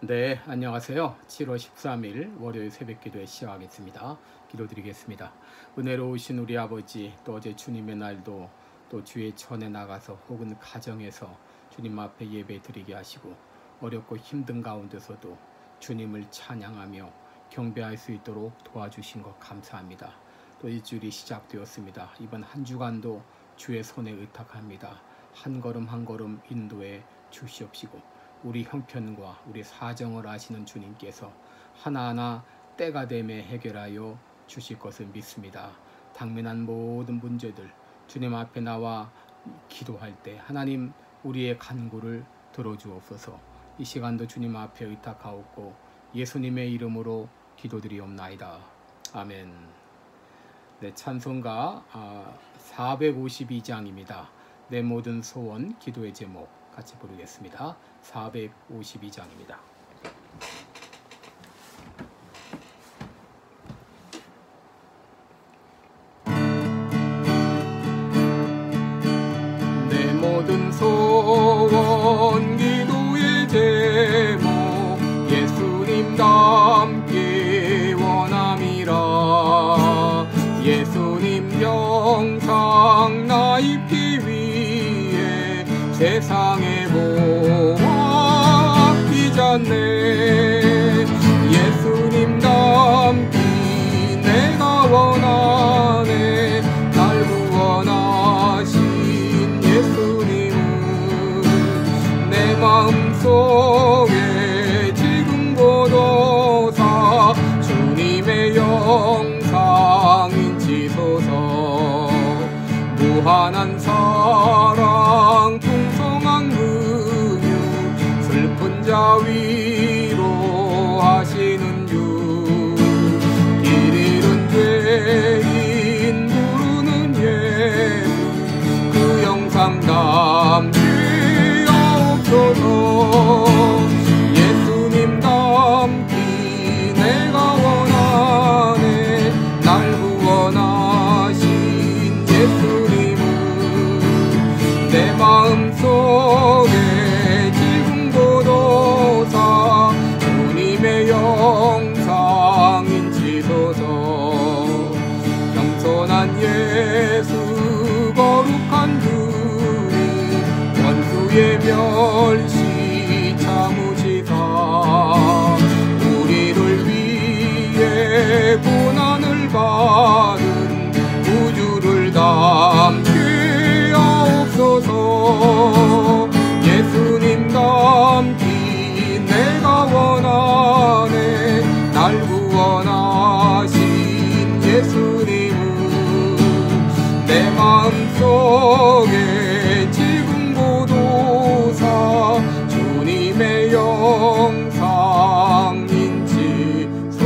네, 안녕하세요. 7월 13일 월요일 새벽기도에 시작하겠습니다. 기도드리겠습니다. 은혜로우신 우리 아버지, 또 어제 주님의 날도 또 주의 전에 나가서 혹은 가정에서 주님 앞에 예배 드리게 하시고 어렵고 힘든 가운데서도 주님을 찬양하며 경배할 수 있도록 도와주신 것 감사합니다. 또 일주일이 시작되었습니다. 이번 한 주간도 주의 손에 의탁합니다. 한 걸음 한 걸음 인도해 주시옵시고 우리 형편과 우리 사정을 아시는 주님께서 하나하나 때가 되매 해결하여 주실 것을 믿습니다. 당면한 모든 문제들 주님 앞에 나와 기도할 때 하나님 우리의 간구를 들어주옵소서. 이 시간도 주님 앞에 의탁하옵고 예수님의 이름으로 기도드리옵나이다. 아멘. 네, 찬송가 452장입니다. 내 모든 소원 기도의 제목 같이 부르겠습니다. 452장입니다. 내 모든 소원 기도의 제목 예수님 닮기 원함이라. 예수님 영상 나 입기 위해 세상에 보아 빚었네. 예수님 닮기 내가 원하네. 날 구원하신 예수님은 내 마음속에 지금 보도사 주님의 영상 인치소서. 무한한 사랑 풍성한 근육 슬픈 자 위로 하시는 주. 길 잃은 죄인 부르는 예수 그 영상 담기옵소서. 예수님 닮기 내가 원하네. 날 구원하신 예수님은 내 마음속에 지금 보도사 주님의 영상 인치소서. 겸손한 예수 거룩한 주님 원수의 멸시 참으시사 우리를 위해 고난을 받은 우주를 담기옵소서. 예수님 닮기 내가 원하네. 날 구원하신 예수님은 내 마음속에 지금 보도사 주님의 영상 인치소서.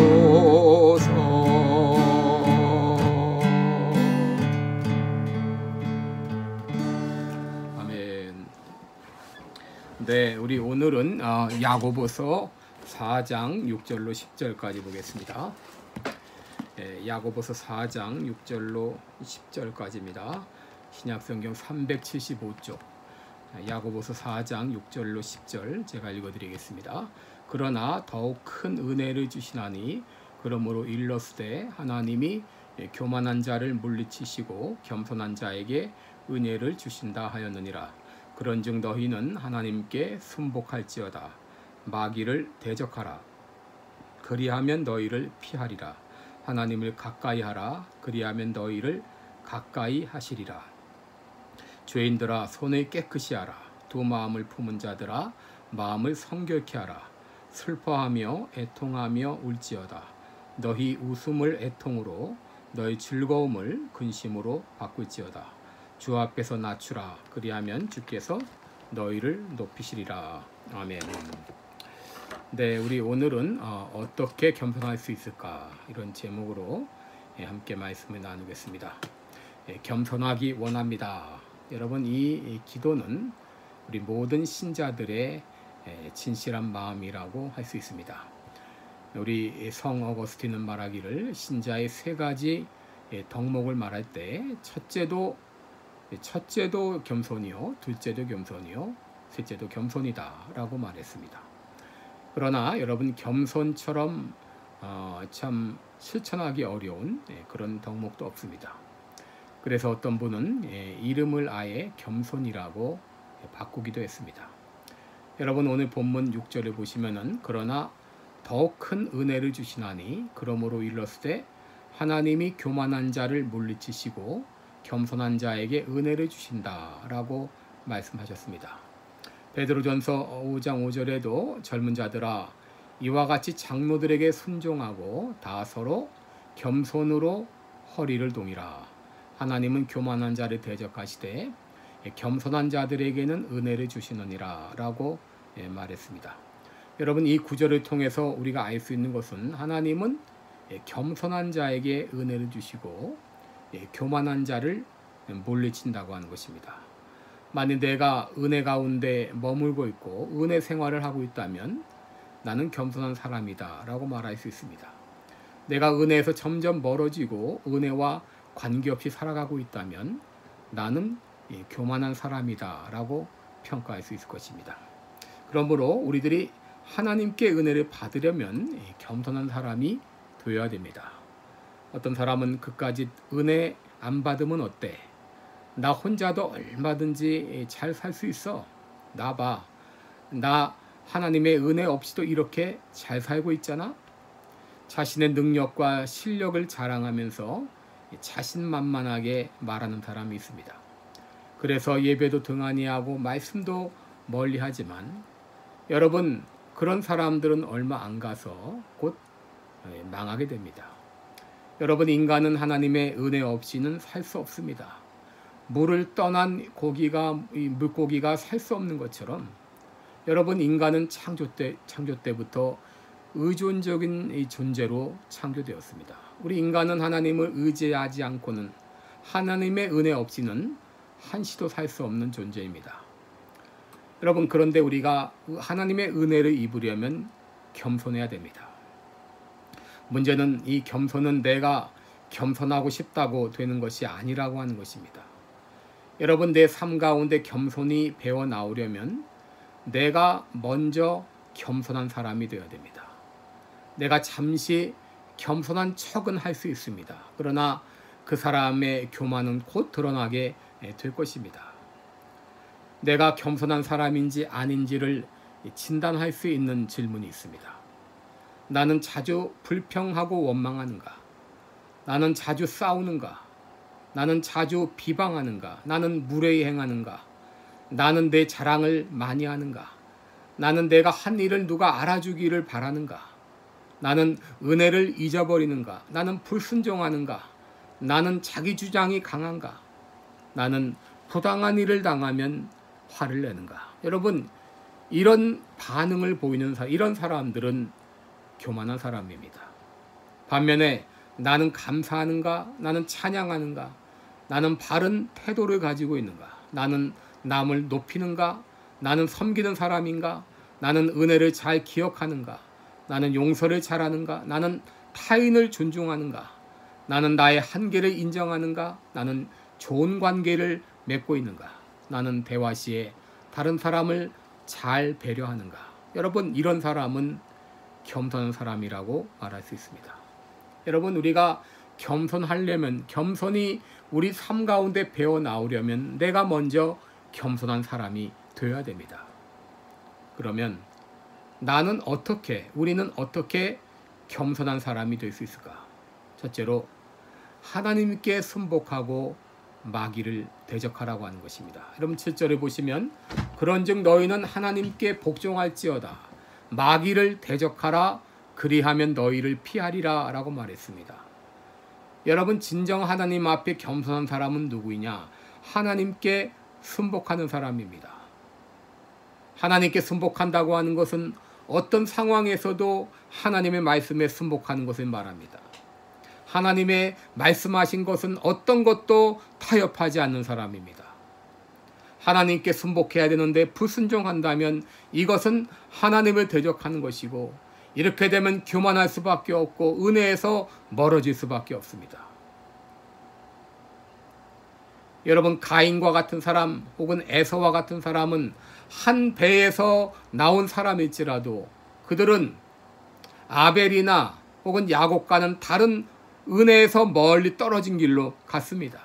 아멘. 네, 우리 오늘은 야고보서 4장 6절로 10절까지 보겠습니다. 야고보서 4장 6절로 10절까지입니다. 신약성경 375쪽 야고보서 4장 6절로 10절 제가 읽어드리겠습니다. 그러나 더욱 큰 은혜를 주시나니 그러므로 일러스되 하나님이 교만한 자를 물리치시고 겸손한 자에게 은혜를 주신다 하였느니라. 그런즉 너희는 하나님께 순복할지어다. 마귀를 대적하라. 그리하면 너희를 피하리라. 하나님을 가까이 하라. 그리하면 너희를 가까이 하시리라. 죄인들아 손을 깨끗이 하라. 두 마음을 품은 자들아 마음을 성결케 하라. 슬퍼하며 애통하며 울지어다. 너희 웃음을 애통으로 너희 즐거움을 근심으로 바꿀지어다. 주 앞에서 낮추라. 그리하면 주께서 너희를 높이시리라. 아멘. 네, 우리 오늘은 어떻게 겸손할 수 있을까 이런 제목으로 함께 말씀을 나누겠습니다. 겸손하기 원합니다. 여러분, 이 기도는 우리 모든 신자들의 진실한 마음이라고 할 수 있습니다. 우리 성 어거스틴은 말하기를 신자의 세 가지 덕목을 말할 때 첫째도 겸손이요, 둘째도 겸손이요, 셋째도 겸손이다 라고 말했습니다. 그러나 여러분 겸손처럼 참 실천하기 어려운 그런 덕목도 없습니다. 그래서 어떤 분은 이름을 아예 겸손이라고 바꾸기도 했습니다. 여러분 오늘 본문 6절에 보시면은 그러나 더욱 큰 은혜를 주시나니 그러므로 일렀을 때 하나님이 교만한 자를 물리치시고 겸손한 자에게 은혜를 주신다라고 말씀하셨습니다. 베드로전서 5장 5절에도 젊은 자들아 이와 같이 장로들에게 순종하고 다 서로 겸손으로 허리를 동이라. 하나님은 교만한 자를 대적하시되 겸손한 자들에게는 은혜를 주시느니라 라고 말했습니다. 여러분 이 구절을 통해서 우리가 알 수 있는 것은 하나님은 겸손한 자에게 은혜를 주시고 교만한 자를 물리친다고 하는 것입니다. 만일 내가 은혜 가운데 머물고 있고 은혜 생활을 하고 있다면 나는 겸손한 사람이다 라고 말할 수 있습니다. 내가 은혜에서 점점 멀어지고 은혜와 관계없이 살아가고 있다면 나는 교만한 사람이다 라고 평가할 수 있을 것입니다. 그러므로 우리들이 하나님께 은혜를 받으려면 겸손한 사람이 되어야 됩니다. 어떤 사람은 그까짓 은혜 안 받으면 어때? 나 혼자도 얼마든지 잘 살 수 있어. 나 봐. 나 하나님의 은혜 없이도 이렇게 잘 살고 있잖아. 자신의 능력과 실력을 자랑하면서 자신만만하게 말하는 사람이 있습니다. 그래서 예배도 등한히 하고 말씀도 멀리 하지만 여러분 그런 사람들은 얼마 안 가서 곧 망하게 됩니다. 여러분 인간은 하나님의 은혜 없이는 살 수 없습니다. 물을 떠난 물고기가 살 수 없는 것처럼 여러분 인간은 창조 때부터 의존적인 존재로 창조되었습니다. 우리 인간은 하나님을 의지하지 않고는 하나님의 은혜 없이는 한시도 살 수 없는 존재입니다. 여러분 그런데 우리가 하나님의 은혜를 입으려면 겸손해야 됩니다. 문제는 이 겸손은 내가 겸손하고 싶다고 되는 것이 아니라고 하는 것입니다. 여러분 내 삶 가운데 겸손히 배워 나오려면 내가 먼저 겸손한 사람이 되어야 됩니다. 내가 잠시 겸손한 척은 할 수 있습니다. 그러나 그 사람의 교만은 곧 드러나게 될 것입니다. 내가 겸손한 사람인지 아닌지를 진단할 수 있는 질문이 있습니다. 나는 자주 불평하고 원망하는가? 나는 자주 싸우는가? 나는 자주 비방하는가? 나는 무례히 행하는가? 나는 내 자랑을 많이 하는가? 나는 내가 한 일을 누가 알아주기를 바라는가? 나는 은혜를 잊어버리는가? 나는 불순종하는가? 나는 자기 주장이 강한가? 나는 부당한 일을 당하면 화를 내는가? 여러분 이런 반응을 보이는 이런 사람들은 교만한 사람입니다. 반면에 나는 감사하는가? 나는 찬양하는가? 나는 바른 태도를 가지고 있는가? 나는 남을 높이는가? 나는 섬기는 사람인가? 나는 은혜를 잘 기억하는가? 나는 용서를 잘하는가? 나는 타인을 존중하는가? 나는 나의 한계를 인정하는가? 나는 좋은 관계를 맺고 있는가? 나는 대화 시에 다른 사람을 잘 배려하는가? 여러분 이런 사람은 겸손한 사람이라고 말할 수 있습니다. 여러분 우리가 겸손하려면 겸손히 우리 삶 가운데 배워 나오려면 내가 먼저 겸손한 사람이 되어야 됩니다. 그러면 우리는 어떻게 겸손한 사람이 될 수 있을까? 첫째로 하나님께 순복하고 마귀를 대적하라고 하는 것입니다. 여러분 7절에 보시면 그런즉 너희는 하나님께 복종할지어다 마귀를 대적하라 그리하면 너희를 피하리라 라고 말했습니다. 여러분 진정 하나님 앞에 겸손한 사람은 누구이냐? 하나님께 순복하는 사람입니다. 하나님께 순복한다고 하는 것은 어떤 상황에서도 하나님의 말씀에 순복하는 것을 말합니다. 하나님의 말씀하신 것은 어떤 것도 타협하지 않는 사람입니다. 하나님께 순복해야 되는데 불순종한다면 이것은 하나님을 대적하는 것이고 이렇게 되면 교만할 수밖에 없고 은혜에서 멀어질 수밖에 없습니다. 여러분 가인과 같은 사람 혹은 에서와 같은 사람은 한 배에서 나온 사람일지라도 그들은 아벨이나 혹은 야곱과는 다른 은혜에서 멀리 떨어진 길로 갔습니다.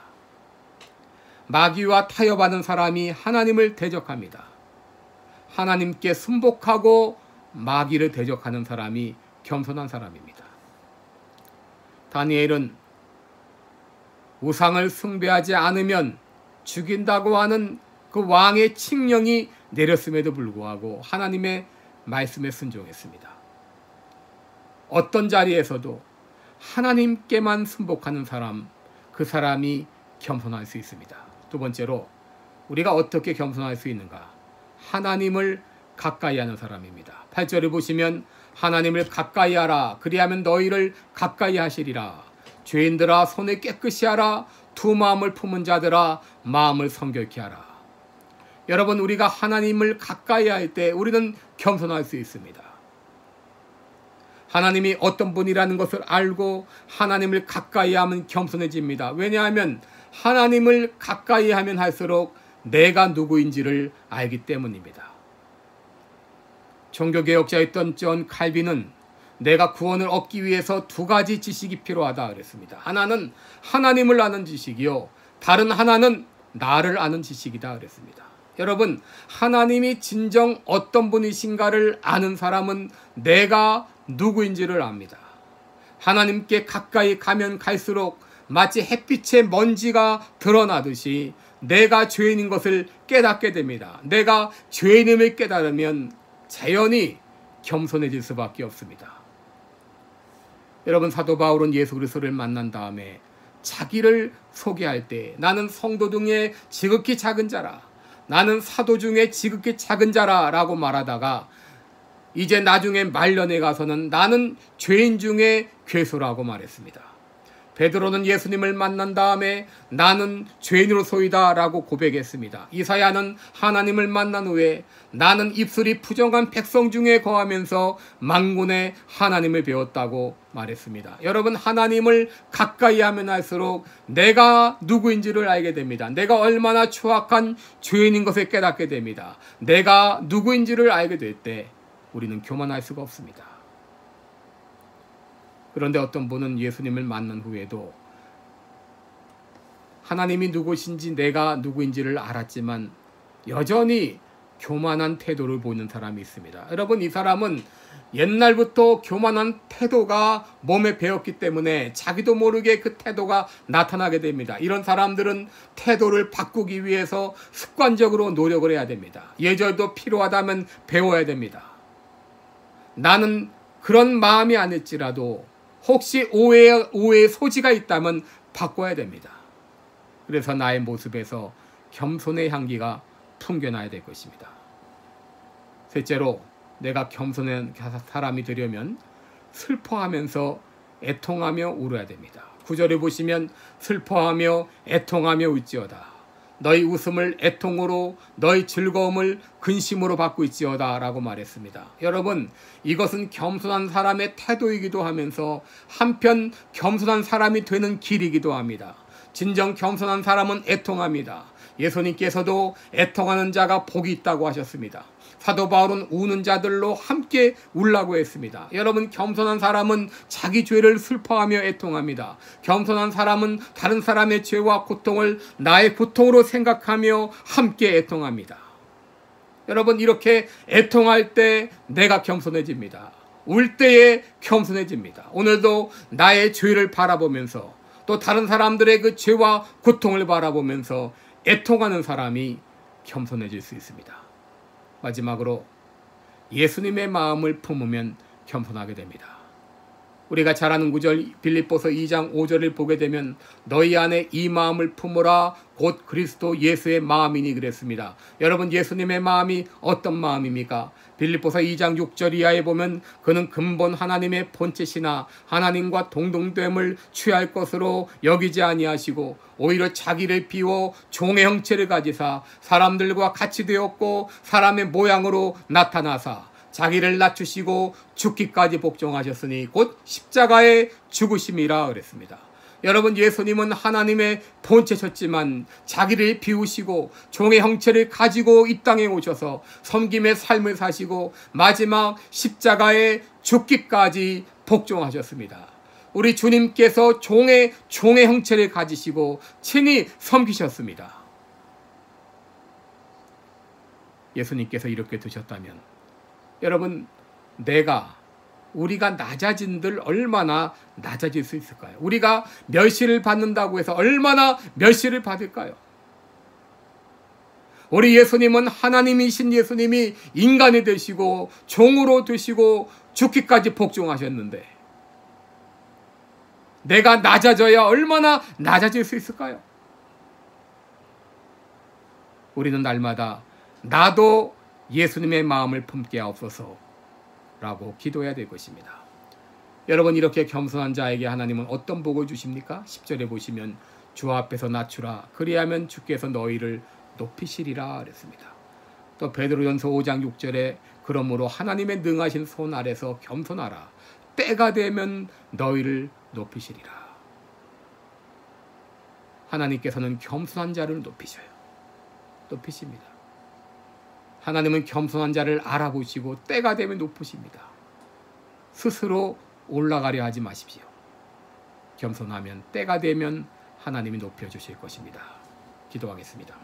마귀와 타협하는 사람이 하나님을 대적합니다. 하나님께 순복하고 마귀를 대적하는 사람이 겸손한 사람입니다. 다니엘은 우상을 숭배하지 않으면 죽인다고 하는 그 왕의 칙령이 내렸음에도 불구하고 하나님의 말씀에 순종했습니다. 어떤 자리에서도 하나님께만 순복하는 사람, 그 사람이 겸손할 수 있습니다. 두 번째로 우리가 어떻게 겸손할 수 있는가? 하나님을 가까이 하는 사람입니다. 8절에 보시면 하나님을 가까이 하라. 그리하면 너희를 가까이 하시리라. 죄인들아 손을 깨끗이 하라. 두 마음을 품은 자들아 마음을 성결케 하라. 여러분, 우리가 하나님을 가까이 할 때 우리는 겸손할 수 있습니다. 하나님이 어떤 분이라는 것을 알고 하나님을 가까이 하면 겸손해집니다. 왜냐하면 하나님을 가까이 하면 할수록 내가 누구인지를 알기 때문입니다. 종교개혁자였던 존 칼빈은 내가 구원을 얻기 위해서 두 가지 지식이 필요하다 그랬습니다. 하나는 하나님을 아는 지식이요, 다른 하나는 나를 아는 지식이다 그랬습니다. 여러분, 하나님이 진정 어떤 분이신가를 아는 사람은 내가 누구인지를 압니다. 하나님께 가까이 가면 갈수록 마치 햇빛에 먼지가 드러나듯이 내가 죄인인 것을 깨닫게 됩니다. 내가 죄인임을 깨달으면 자연히 겸손해질 수밖에 없습니다. 여러분, 사도 바울은 예수 그리스도를 만난 다음에 자기를 소개할 때 나는 성도 중에 지극히 작은 자라, 나는 사도 중에 지극히 작은 자라 라고 말하다가 이제 나중에 말년에 가서는 나는 죄인 중에 괴수라고 말했습니다. 베드로는 예수님을 만난 다음에 나는 죄인으로소이다 라고 고백했습니다. 이사야는 하나님을 만난 후에 나는 입술이 부정한 백성 중에 거하면서 만군의 하나님을 배웠다고 말했습니다. 여러분, 하나님을 가까이 하면 할수록 내가 누구인지를 알게 됩니다. 내가 얼마나 추악한 죄인인 것을 깨닫게 됩니다. 내가 누구인지를 알게 될 때 우리는 교만할 수가 없습니다. 그런데 어떤 분은 예수님을 만난 후에도 하나님이 누구신지 내가 누구인지를 알았지만 여전히 교만한 태도를 보이는 사람이 있습니다. 여러분, 이 사람은 옛날부터 교만한 태도가 몸에 배었기 때문에 자기도 모르게 그 태도가 나타나게 됩니다. 이런 사람들은 태도를 바꾸기 위해서 습관적으로 노력을 해야 됩니다. 예절도 필요하다면 배워야 됩니다. 나는 그런 마음이 아닐지라도 혹시 오해의 소지가 있다면 바꿔야 됩니다. 그래서 나의 모습에서 겸손의 향기가 풍겨나야 될 것입니다. 셋째로, 내가 겸손한 사람이 되려면 슬퍼하면서 애통하며 울어야 됩니다. 9절에 보시면 슬퍼하며 애통하며 울지어다. 너희 웃음을 애통으로, 너희 즐거움을 근심으로 받고 있지어다 라고 말했습니다. 여러분, 이것은 겸손한 사람의 태도이기도 하면서 한편 겸손한 사람이 되는 길이기도 합니다. 진정 겸손한 사람은 애통합니다. 예수님께서도 애통하는 자가 복이 있다고 하셨습니다. 사도 바울은 우는 자들로 함께 울라고 했습니다. 여러분, 겸손한 사람은 자기 죄를 슬퍼하며 애통합니다. 겸손한 사람은 다른 사람의 죄와 고통을 나의 고통으로 생각하며 함께 애통합니다. 여러분, 이렇게 애통할 때 내가 겸손해집니다. 울 때에 겸손해집니다. 오늘도 나의 죄를 바라보면서 또 다른 사람들의 그 죄와 고통을 바라보면서 애통하는 사람이 겸손해질 수 있습니다. 마지막으로, 예수님의 마음을 품으면 겸손하게 됩니다. 우리가 잘 아는 구절 빌립보서 2장 5절을 보게 되면 너희 안에 이 마음을 품으라 곧 그리스도 예수의 마음이니 그랬습니다. 여러분, 예수님의 마음이 어떤 마음입니까? 빌립보서 2장 6절 이하에 보면 그는 근본 하나님의 본체시나 하나님과 동등됨을 취할 것으로 여기지 아니하시고 오히려 자기를 비워 종의 형체를 가지사 사람들과 같이 되었고 사람의 모양으로 나타나사 자기를 낮추시고 죽기까지 복종하셨으니 곧 십자가의 죽으심이라 그랬습니다. 여러분, 예수님은 하나님의 본체셨지만 자기를 비우시고 종의 형체를 가지고 이 땅에 오셔서 섬김의 삶을 사시고 마지막 십자가에 죽기까지 복종하셨습니다. 우리 주님께서 종의 형체를 가지시고 친히 섬기셨습니다. 예수님께서 이렇게 두셨다면 여러분, 우리가 낮아진들 얼마나 낮아질 수 있을까요? 우리가 멸시를 받는다고 해서 얼마나 멸시를 받을까요? 우리 예수님은 하나님이신 예수님이 인간이 되시고 종으로 되시고 죽기까지 복종하셨는데 내가 낮아져야 얼마나 낮아질 수 있을까요? 우리는 날마다 나도 예수님의 마음을 품게 하옵소서 라고 기도해야 될 것입니다. 여러분, 이렇게 겸손한 자에게 하나님은 어떤 복을 주십니까? 10절에 보시면 주 앞에서 낮추라 그리하면 주께서 너희를 높이시리라 그랬습니다. 또 베드로전서 5장 6절에 그러므로 하나님의 능하신 손 아래서 겸손하라 때가 되면 너희를 높이시리라. 하나님께서는 겸손한 자를 높이십니다. 하나님은 겸손한 자를 알아보시고 때가 되면 높으십니다. 스스로 올라가려 하지 마십시오. 겸손하면 때가 되면 하나님이 높여주실 것입니다. 기도하겠습니다.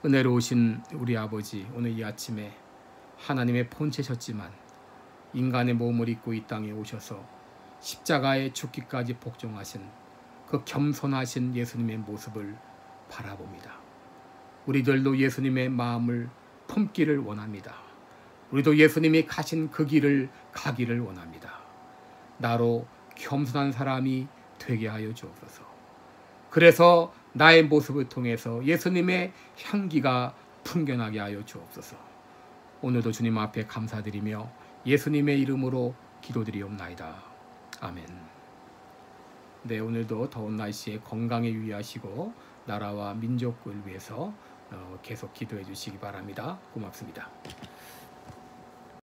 은혜로우신 우리 아버지, 오늘 이 아침에 하나님의 본체셨지만 인간의 몸을 입고 이 땅에 오셔서 십자가에 죽기까지 복종하신 그 겸손하신 예수님의 모습을 바라봅니다. 우리들도 예수님의 마음을 품기를 원합니다. 우리도 예수님이 가신 그 길을 가기를 원합니다. 나로 겸손한 사람이 되게 하여 주옵소서. 그래서 나의 모습을 통해서 예수님의 향기가 풍겨나게 하여 주옵소서. 오늘도 주님 앞에 감사드리며 예수님의 이름으로 기도드리옵나이다. 아멘. 네, 오늘도 더운 날씨에 건강에 유의하시고 나라와 민족을 위해서 계속 기도해 주시기 바랍니다. 고맙습니다.